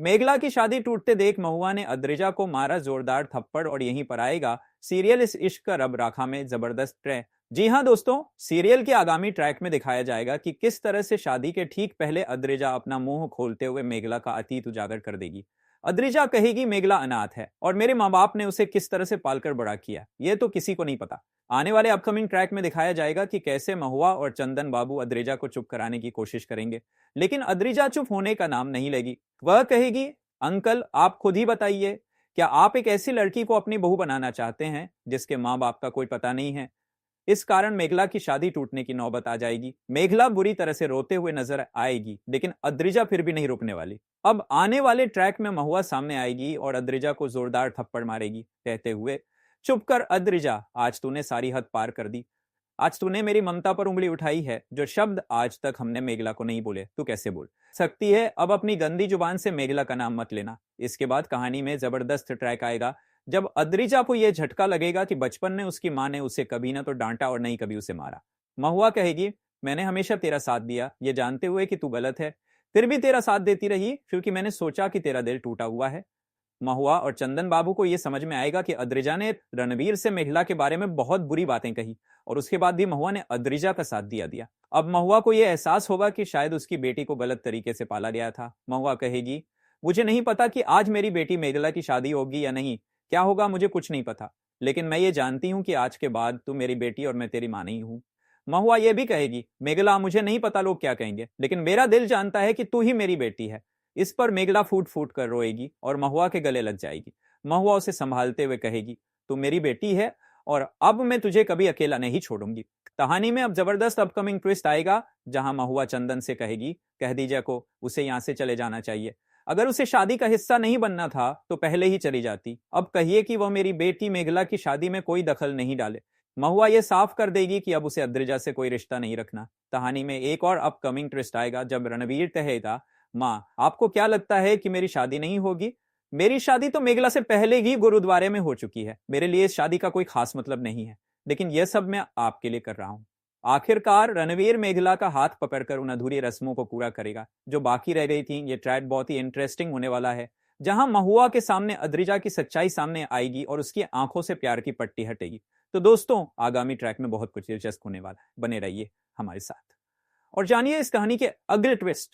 मेघला की शादी टूटते देख महुआ ने अद्रिजा को मारा जोरदार थप्पड़ और यहीं पर आएगा सीरियल इस इश्क का रब राखा में जबरदस्त ट्रैक। जी हाँ दोस्तों, सीरियल के आगामी ट्रैक में दिखाया जाएगा कि किस तरह से शादी के ठीक पहले अद्रिजा अपना मुंह खोलते हुए मेघला का अतीत उजागर कर देगी। अद्रिजा कहेगी मेघला अनाथ है और मेरे माँ बाप ने उसे किस तरह से पालकर बड़ा किया ये तो किसी को नहीं पता। आने वाले अपकमिंग ट्रैक में दिखाया जाएगा कि कैसे महुआ और चंदन बाबू अद्रिजा को चुप कराने की कोशिश करेंगे, लेकिन अद्रिजा चुप होने का नाम नहीं लेगी। वह कहेगी, अंकल आप खुद ही बताइए, क्या आप एक ऐसी लड़की को अपनी बहू बनाना चाहते हैं जिसके माँ बाप का कोई पता नहीं है। इस कारण मेघला की शादी टूटने की नौबत आ जाएगी। मेघला बुरी तरह से रोते हुए नजर आएगी, लेकिन अद्रिजा फिर भी नहीं रुकने वाली। अब आने वाले ट्रैक में महुआ सामने आएगी और अद्रिजा को जोरदार थप्पड़ मारेगी, कहते हुए, चुप कर अद्रिजा, आज तूने सारी हद पार कर दी। आज तूने मेरी ममता पर उंगली उठाई है। जो शब्द आज तक हमने मेघला को नहीं बोले तू कैसे बोल सकती है। अब अपनी गंदी जुबान से मेघला का नाम मत लेना। इसके बाद कहानी में जबरदस्त ट्रैक आएगा जब अद्रिजा को यह झटका लगेगा कि बचपन में उसकी मां ने उसे कभी ना तो डांटा और नहीं कभी उसे मारा। महुआ कहेगी, मैंने हमेशा तेरा साथ दिया, ये जानते हुए कि तू गलत है, फिर भी तेरा साथ देती रही क्योंकि मैंने सोचा कि तेरा दिल टूटा हुआ है। महुआ और चंदन बाबू को यह समझ में आएगा कि अद्रिजा ने रणवीर से मेघला के बारे में बहुत बुरी बातें कही और उसके बाद भी महुआ ने अद्रिजा का साथ दिया। अब महुआ को यह एहसास होगा कि शायद उसकी बेटी को गलत तरीके से पाला गया था। महुआ कहेगी, मुझे नहीं पता कि आज मेरी बेटी मेघला की शादी होगी या नहीं, क्या होगा मुझे कुछ नहीं पता, लेकिन मैं ये जानती हूं कि आज के बाद तू मेरी बेटी और मैं तेरी मां नहीं हूं। महुआ यह भी कहेगी, मेघला मुझे नहीं पता लोग क्या कहेंगे, लेकिन मेरा दिल जानता है कि तू ही मेरी बेटी है। इस पर मेघला फूट फूट कर रोएगी और महुआ के गले लग जाएगी। महुआ उसे संभालते हुए कहेगी, तू मेरी बेटी है और अब मैं तुझे कभी अकेला नहीं छोड़ूंगी। कहानी में अब जबरदस्त अपकमिंग ट्विस्ट आएगा जहां महुआ चंदन से कहेगी, कह दीजिए को उसे यहां से चले जाना चाहिए। अगर उसे शादी का हिस्सा नहीं बनना था तो पहले ही चली जाती। अब कहिए कि वह मेरी बेटी मेघला की शादी में कोई दखल नहीं डाले। महुआ यह साफ कर देगी कि अब उसे अद्रिजा से कोई रिश्ता नहीं रखना। कहानी में एक और अपकमिंग ट्विस्ट आएगा जब रणवीर कहेगा, माँ आपको क्या लगता है कि मेरी शादी नहीं होगी? मेरी शादी तो मेघला से पहले ही गुरुद्वारे में हो चुकी है। मेरे लिए इस शादी का कोई खास मतलब नहीं है, लेकिन यह सब मैं आपके लिए कर रहा हूं। आखिरकार रणवीर मेघला का हाथ पकड़कर उन अधूरी रस्मों को पूरा करेगा जो बाकी रह गई थी। ये ट्रैक बहुत ही इंटरेस्टिंग होने वाला है जहां महुआ के सामने अद्रिजा की सच्चाई सामने आएगी और उसकी आंखों से प्यार की पट्टी हटेगी। तो दोस्तों आगामी ट्रैक में बहुत कुछ दिलचस्प होने वाला है, बने रहिए हमारे साथ और जानिए इस कहानी के अगले ट्विस्ट।